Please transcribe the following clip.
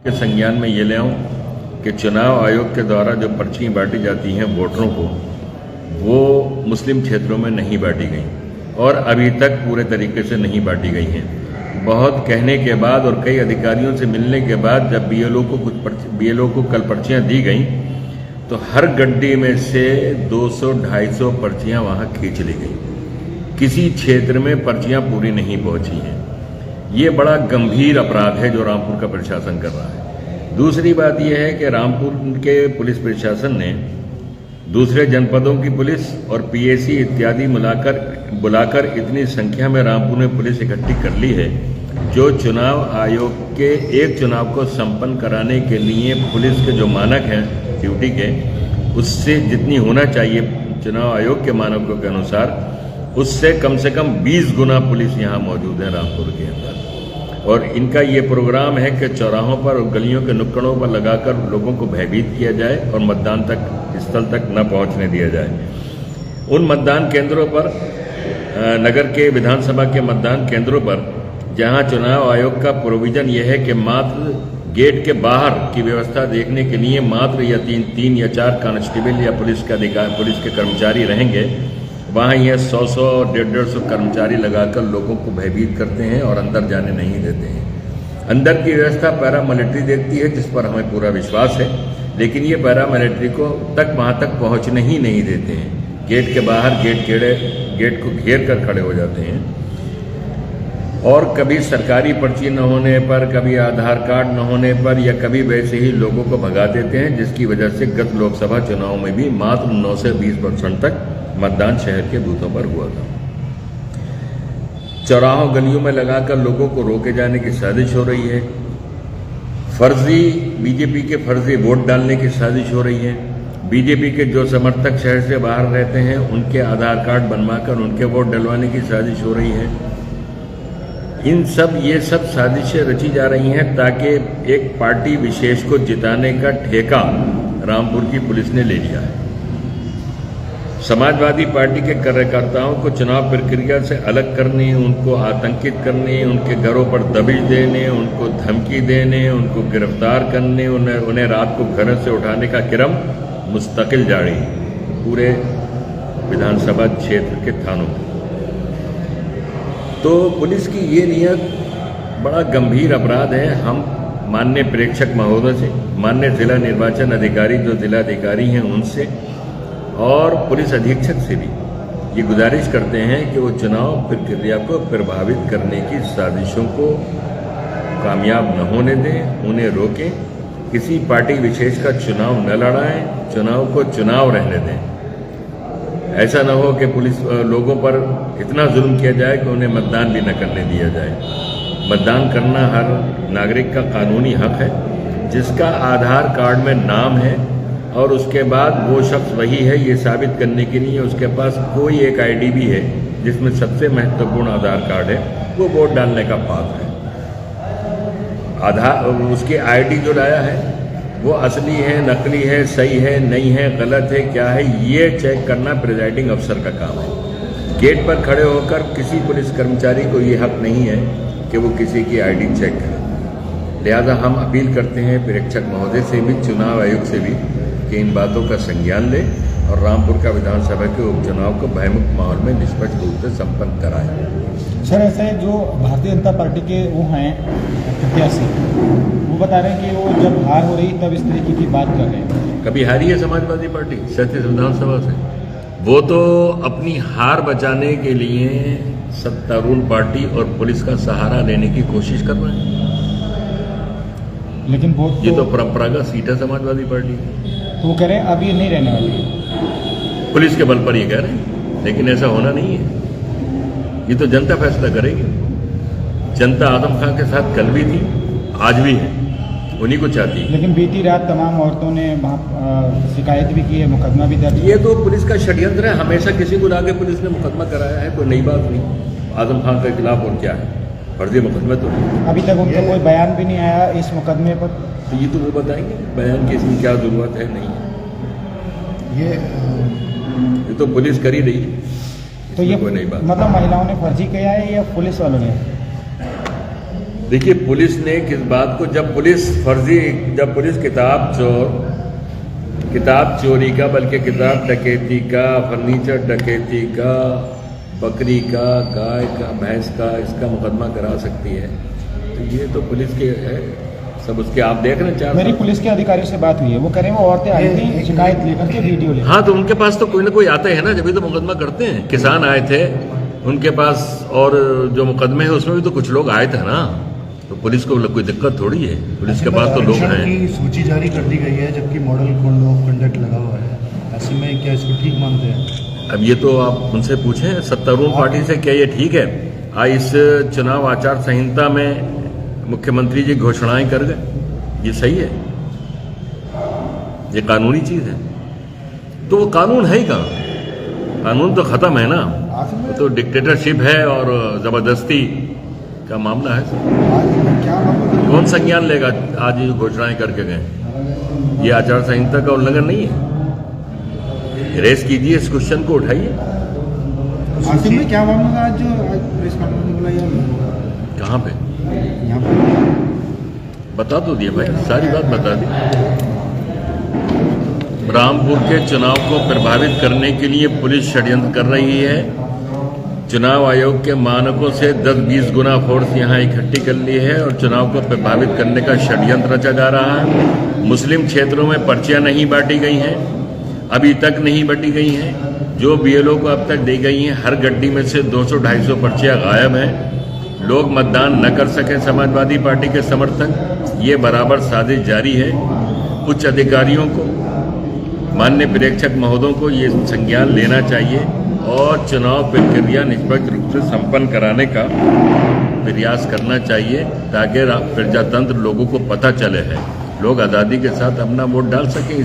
के संज्ञान में ये ले आऊं कि चुनाव आयोग के द्वारा जो पर्चियाँ बांटी जाती हैं वोटरों को, वो मुस्लिम क्षेत्रों में नहीं बांटी गई और अभी तक पूरे तरीके से नहीं बांटी गई हैं। बहुत कहने के बाद और कई अधिकारियों से मिलने के बाद जब बीएलओ को कल पर्चियाँ दी गई तो हर गड्ढे में से 200-250 पर्चियाँ वहाँ खींच ली गई। किसी क्षेत्र में पर्चियाँ पूरी नहीं पहुँची हैं। ये बड़ा गंभीर अपराध है जो रामपुर का प्रशासन कर रहा है। दूसरी बात यह है कि रामपुर के पुलिस प्रशासन ने दूसरे जनपदों की पुलिस और पीएसी इत्यादि बुलाकर इतनी संख्या में रामपुर में पुलिस इकट्ठी कर ली है, जो चुनाव आयोग के एक चुनाव को संपन्न कराने के लिए पुलिस के जो मानक हैं ड्यूटी के, उससे जितनी होना चाहिए चुनाव आयोग के मानकों के अनुसार, उससे कम से कम 20 गुना पुलिस यहाँ मौजूद है रामपुर के अंदर। और इनका ये प्रोग्राम है कि चौराहों पर और गलियों के नुक्कड़ों पर लगाकर लोगों को भयभीत किया जाए और मतदान तक स्थल तक न पहुँचने दिया जाए। उन मतदान केंद्रों पर, नगर के विधानसभा के मतदान केंद्रों पर, जहाँ चुनाव आयोग का प्रोविजन यह है कि मात्र गेट के बाहर की व्यवस्था देखने के लिए मात्र या 3 या 4 कांस्टेबल या पुलिस के कर्मचारी रहेंगे, वहाँ यह 100 और 150 कर्मचारी लगाकर लोगों को भयभीत करते हैं और अंदर जाने नहीं देते हैं। अंदर की व्यवस्था पैरामिलिट्री देखती है, जिस पर हमें पूरा विश्वास है, लेकिन ये पैरामिलिट्री को वहाँ तक पहुँचने ही नहीं देते हैं। गेट के बाहर गेट को घेर कर खड़े हो जाते हैं और कभी सरकारी पर्ची न होने पर, कभी आधार कार्ड न होने पर, या कभी वैसे ही लोगों को भगा देते हैं, जिसकी वजह से गत लोकसभा चुनाव में भी मात्र 9 से 20% तक मतदान शहर के बूथों पर हुआ था। चौराहों गलियों में लगाकर लोगों को रोके जाने की साजिश हो रही है। बीजेपी के फर्जी वोट डालने की साजिश हो रही है। बीजेपी के जो समर्थक शहर से बाहर रहते हैं उनके आधार कार्ड बनवाकर उनके वोट डलवाने की साजिश हो रही है। ये सब साजिशें रची जा रही हैं ताकि एक पार्टी विशेष को जिताने का ठेका रामपुर की पुलिस ने ले लिया है। समाजवादी पार्टी के कार्यकर्ताओं को चुनाव प्रक्रिया से अलग करने, उनको आतंकित करने, उनके घरों पर दबिश देने, उनको धमकी देने, उनको गिरफ्तार करने, उन्हें रात को घर से उठाने का क्रम मुस्तकिल जारी है पूरे विधानसभा क्षेत्र के थानों में। तो पुलिस की ये नियत बड़ा गंभीर अपराध है। हम माननीय प्रेक्षक महोदय से, माननीय जिला निर्वाचन अधिकारी जो जिलाधिकारी हैं उनसे और पुलिस अधीक्षक से भी ये गुजारिश करते हैं कि वो चुनाव प्रक्रिया को प्रभावित करने की साजिशों को कामयाब न होने दें, उन्हें रोकें, किसी पार्टी विशेष का चुनाव न लड़ाएं, चुनाव को चुनाव रहने दें। ऐसा न हो कि पुलिस लोगों पर इतना जुल्म किया जाए कि उन्हें मतदान भी न करने दिया जाए। मतदान करना हर नागरिक का कानूनी हक है, जिसका आधार कार्ड में नाम है और उसके बाद वो शख्स वही है ये साबित करने के लिए उसके पास कोई एक आईडी भी है, जिसमें सबसे महत्वपूर्ण आधार कार्ड है, वो वोट डालने का पात्र है। उसकी आईडी जो लाया है वो असली है, नकली है, सही है, नहीं है, गलत है, क्या है, ये चेक करना प्रिजाइडिंग अफसर का काम है। गेट पर खड़े होकर किसी पुलिस कर्मचारी को ये हक नहीं है कि वो किसी की आईडी चेक करे। लिहाजा हम अपील करते हैं प्रेक्षक महोदय से भी, चुनाव आयोग से भी, कि इन बातों का संज्ञान ले और रामपुर का विधानसभा के उपचुनाव को भयमुक्त माहौल में निष्पक्ष रूप से संपन्न कराएं। सर, ऐसे जो भारतीय जनता पार्टी के वो हैं प्रत्याशी, वो बता रहे हैं कि वो जब हार हो रही तब इस तरीके की बात कर रहे हैं। कभी हारी है समाजवादी पार्टी 37 विधानसभा से? वो तो अपनी हार बचाने के लिए सत्तारूढ़ पार्टी और पुलिस का सहारा लेने की कोशिश कर रहे हैं। लेकिन वो ये तो परंपरागत सीट है समाजवादी पार्टी। तो वो कह रहे हैं अब ये नहीं रहने वाली। पुलिस के बल पर ये कह रहे हैं, लेकिन ऐसा होना नहीं है। ये तो जनता फैसला करेगी। जनता आजम खान के साथ कल भी थी, आज भी है, उन्हीं को चाहती है। लेकिन बीती रात तमाम औरतों ने वहाँ शिकायत भी की है, मुकदमा भी दर्ज। ये तो पुलिस का षड्यंत्र है। हमेशा किसी को लाके पुलिस ने मुकदमा कराया है, कोई नई बात नहीं। आजम खान के खिलाफ और क्या है, फर्जी मुकदमे तो नहीं। अभी तक उनका कोई बयान भी नहीं आया इस मुकदमे पर। तो ये तो वो बताएंगे बयान की इसमें क्या जरूरत है, नहीं है। ये तो पुलिस कर ही रही है। तो ये कोई नई बात मतलब महिलाओं ने फर्जी किया है या पुलिस वालों ने? देखिए, पुलिस ने किस बात को, जब पुलिस किताब चोरी का, बल्कि किताब डकैती का, फर्नीचर डकैती का, बकरी का, गाय का, भैंस का, इसका मुकदमा करा सकती है, तो ये तो पुलिस के है सब, उसके आप देख रहे हैं। 4 मेरी पुलिस के अधिकारियों से बात हुई है, वो कह रहे हैं वो औरतें आई थी शिकायत लेकर के, वीडियो लेकर। हाँ, तो उनके पास तो कोई ना कोई आते हैं ना, जब भी तो मुकदमा करते हैं। किसान आए थे उनके पास, और जो मुकदमे हैं उसमें भी तो कुछ लोग आए थे ना, तो पुलिस को कोई दिक्कत थोड़ी है, पुलिस के पास तो लोग हैं। की सूची जारी कर दी गई है, जबकि मॉडल कोड ऑफ कंडक्ट लगा हुआ है, ऐसे में क्या इसको ठीक मानते हैं? अब ये तो आप उनसे पूछें सत्तारूढ़ पार्टी से, क्या ये ठीक है? इस चुनाव आचार संहिता में मुख्यमंत्री जी घोषणाएं कर गए, ये सही है? ये कानूनी चीज है, तो वो कानून है ही कहाँ? कानून तो खत्म है ना, वो तो डिक्टेटरशिप है और जबरदस्ती का मामला है। कौन संज्ञान लेगा आज ये घोषणाएं करके गए? ये आचार संहिता का उल्लंघन नहीं है। रेस कीजिए, इस क्वेश्चन को उठाइए। आसिफ में क्या मामला था आज जो प्रेस कॉन्फ्रेंस में बुलाया? कहाँ पे? यहाँ पर बता तो दिए भाई, सारी बात बता दी। रामपुर के चुनाव को प्रभावित करने के लिए पुलिस षड्यंत्र कर रही है। चुनाव आयोग के मानकों से 10-20 गुना फोर्स यहां इकट्ठी कर ली है और चुनाव को प्रभावित करने का षड्यंत्र रचा जा रहा है। मुस्लिम क्षेत्रों में पर्चियां नहीं बांटी गई हैं, अभी तक नहीं बांटी गई हैं। जो बीएलओ को अब तक दी गई हैं, हर गड्डी में से 200-250 पर्चियां गायब हैं। लोग मतदान न कर सके समाजवादी पार्टी के समर्थक, ये बराबर साजिश जारी है। उच्च अधिकारियों को, माननीय प्रेक्षक महोदयों को ये संज्ञान लेना चाहिए और चुनाव प्रक्रिया निष्पक्ष रूप से संपन्न कराने का प्रयास करना चाहिए, ताकि प्रजातंत्र लोगों को पता चले है, लोग आज़ादी के साथ अपना वोट डाल सकें।